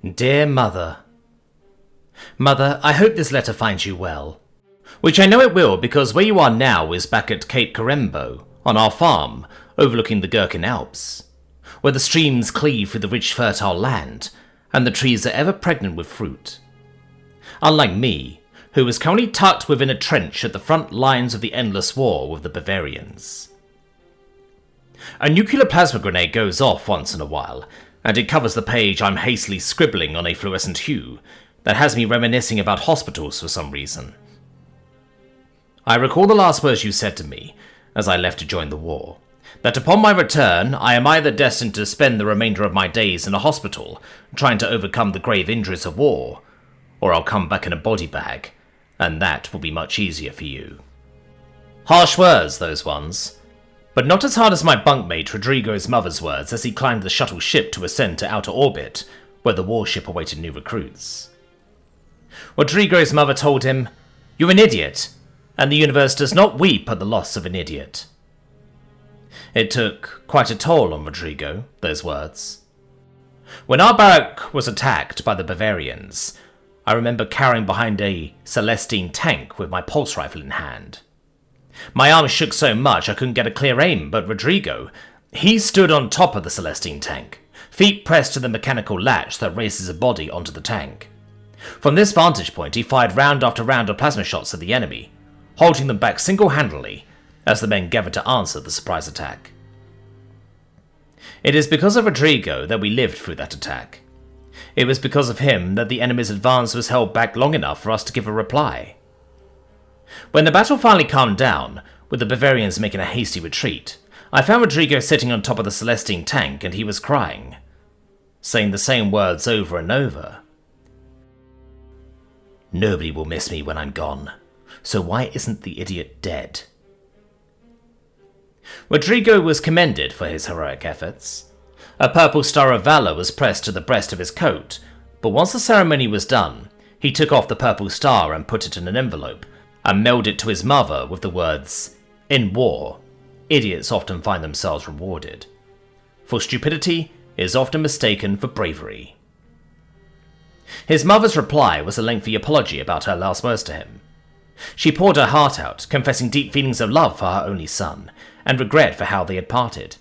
Dear Mother, Mother, I hope this letter finds you well. Which I know it will, because where you are now is back at Cape Corembo, on our farm, overlooking the Gherkin Alps, where the streams cleave through the rich fertile land, and the trees are ever pregnant with fruit. Unlike me, who is currently tucked within a trench at the front lines of the endless war with the Bavarians. A nuclear plasma grenade goes off once in a while, and it covers the page I'm hastily scribbling on a fluorescent hue that has me reminiscing about hospitals for some reason. I recall the last words you said to me, as I left to join the war, that upon my return I am either destined to spend the remainder of my days in a hospital trying to overcome the grave injuries of war, or I'll come back in a body bag, and that will be much easier for you. Harsh words, those ones, but not as hard as my bunkmate Rodrigo's mother's words as he climbed the shuttle ship to ascend to outer orbit, where the warship awaited new recruits. Rodrigo's mother told him, "You're an idiot, and the universe does not weep at the loss of an idiot." It took quite a toll on Rodrigo, those words. When our barrack was attacked by the Bavarians, I remember cowering behind a Celestine tank with my pulse rifle in hand. My arm shook so much I couldn't get a clear aim, but Rodrigo, he stood on top of the Celestine tank, feet pressed to the mechanical latch that raises a body onto the tank. From this vantage point, he fired round after round of plasma shots at the enemy, holding them back single-handedly as the men gathered to answer the surprise attack. It is because of Rodrigo that we lived through that attack. It was because of him that the enemy's advance was held back long enough for us to give a reply. When the battle finally calmed down, with the Bavarians making a hasty retreat, I found Rodrigo sitting on top of the Celestine tank and he was crying, saying the same words over and over. "Nobody will miss me when I'm gone, so why isn't the idiot dead?" Rodrigo was commended for his heroic efforts. A purple star of valor was pressed to the breast of his coat, but once the ceremony was done, he took off the purple star and put it in an envelope, and mailed it to his mother with the words, "In war, idiots often find themselves rewarded, for stupidity is often mistaken for bravery." His mother's reply was a lengthy apology about her last words to him. She poured her heart out, confessing deep feelings of love for her only son, and regret for how they had parted.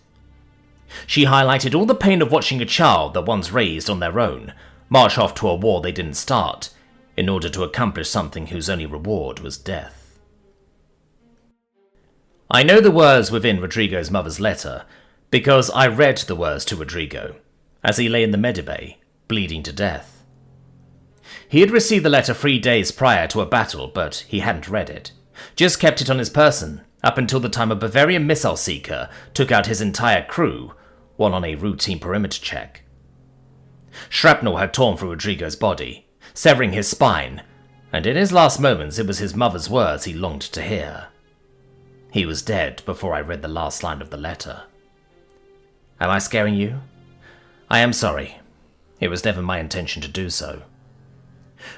She highlighted all the pain of watching a child that once raised on their own march off to a war they didn't start, in order to accomplish something whose only reward was death. I know the words within Rodrigo's mother's letter, because I read the words to Rodrigo, as he lay in the medibay, bleeding to death. He had received the letter 3 days prior to a battle, but he hadn't read it, just kept it on his person, up until the time a Bavarian missile seeker took out his entire crew, while on a routine perimeter check. Shrapnel had torn through Rodrigo's body, severing his spine, and in his last moments it was his mother's words he longed to hear. He was dead before I read the last line of the letter. Am I scaring you? I am sorry. It was never my intention to do so.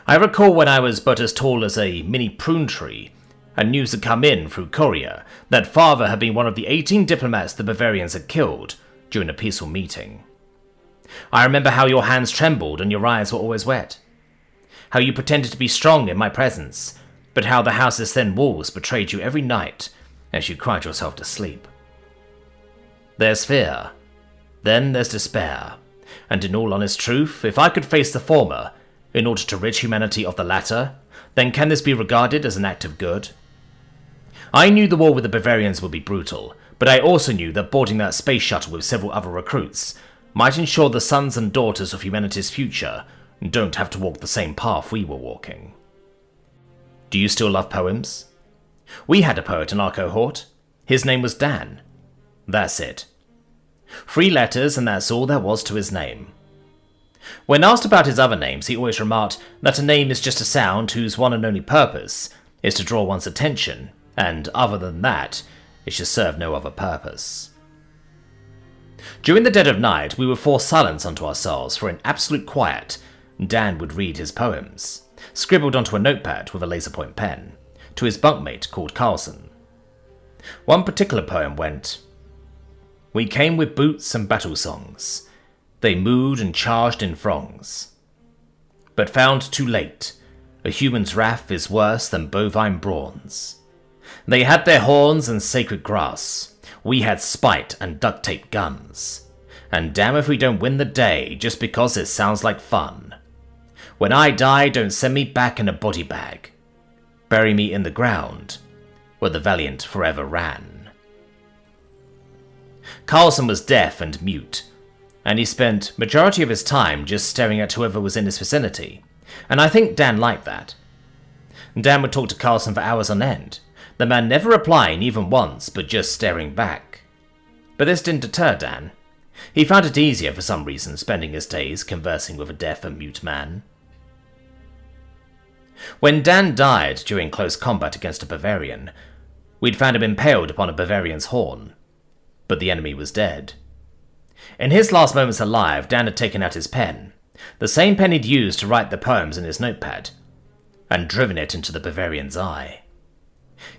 I recall when I was but as tall as a mini prune tree, and news had come in through courier that father had been one of the 18 diplomats the Bavarians had killed during a peaceful meeting. I remember how your hands trembled and your eyes were always wet. How you pretended to be strong in my presence, but how the house's thin walls betrayed you every night as you cried yourself to sleep. There's fear, then there's despair, and in all honest truth, if I could face the former in order to rid humanity of the latter, then can this be regarded as an act of good? I knew the war with the Bavarians would be brutal, but I also knew that boarding that space shuttle with several other recruits might ensure the sons and daughters of humanity's future don't have to walk the same path we were walking. Do you still love poems? We had a poet in our cohort. His name was Dan. That's it. 3 letters, and that's all there was to his name. When asked about his other names, he always remarked that a name is just a sound whose one and only purpose is to draw one's attention, and other than that, it should serve no other purpose. During the dead of night, we would force silence unto ourselves, for in absolute quiet, Dan would read his poems, scribbled onto a notepad with a laser point pen, to his bunkmate called Carlson. One particular poem went, "We came with boots and battle songs. They mooed and charged in throngs. but found too late. A human's wrath is worse than bovine brawns. They had their horns and sacred grass. We had spite and duct-tape guns. And damn if we don't win the day just because it sounds like fun. When I die, don't send me back in a body bag. Bury me in the ground, where the valiant forever ran. Carlson was deaf and mute, and he spent majority of his time just staring at whoever was in his vicinity, and I think Dan liked that. Dan would talk to Carlson for hours on end, the man never replying even once, but just staring back. But this didn't deter Dan. He found it easier for some reason spending his days conversing with a deaf and mute man. When Dan died during close combat against a Bavarian, we'd found him impaled upon a Bavarian's horn, but the enemy was dead. In his last moments alive, Dan had taken out his pen, the same pen he'd used to write the poems in his notepad, and driven it into the Bavarian's eye,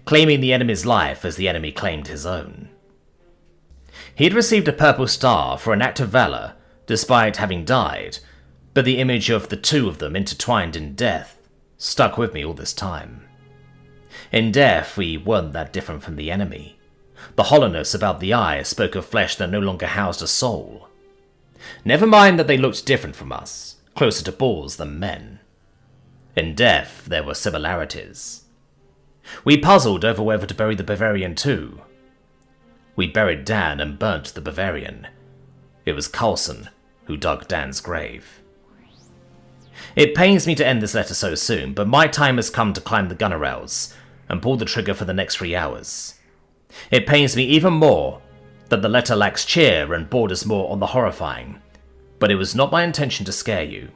claiming the enemy's life as the enemy claimed his own. He had received a purple star for an act of valor, despite having died, but the image of the two of them intertwined in death stuck with me all this time. In death, we weren't that different from the enemy. The hollowness about the eye spoke of flesh that no longer housed a soul. Never mind that they looked different from us, closer to bulls than men. In death, there were similarities. We puzzled over whether to bury the Bavarian too. We buried Dan and burnt the Bavarian. It was Carlson who dug Dan's grave. It pains me to end this letter so soon, but my time has come to climb the gunner rails and pull the trigger for the next 3 hours. It pains me even more that the letter lacks cheer and borders more on the horrifying, but it was not my intention to scare you.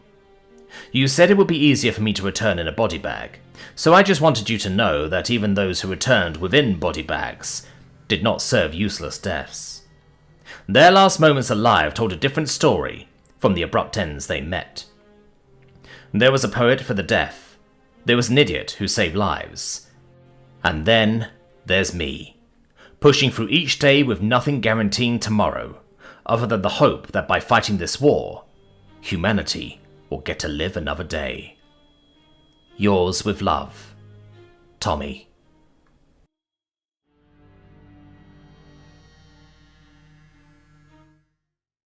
You said it would be easier for me to return in a body bag, so I just wanted you to know that even those who returned within body bags did not serve useless deaths. Their last moments alive told a different story from the abrupt ends they met. There was a poet for the deaf, there was an idiot who saved lives, and then there's me, pushing through each day with nothing guaranteeing tomorrow, other than the hope that by fighting this war, humanity will get to live another day. Yours with love, Tommy.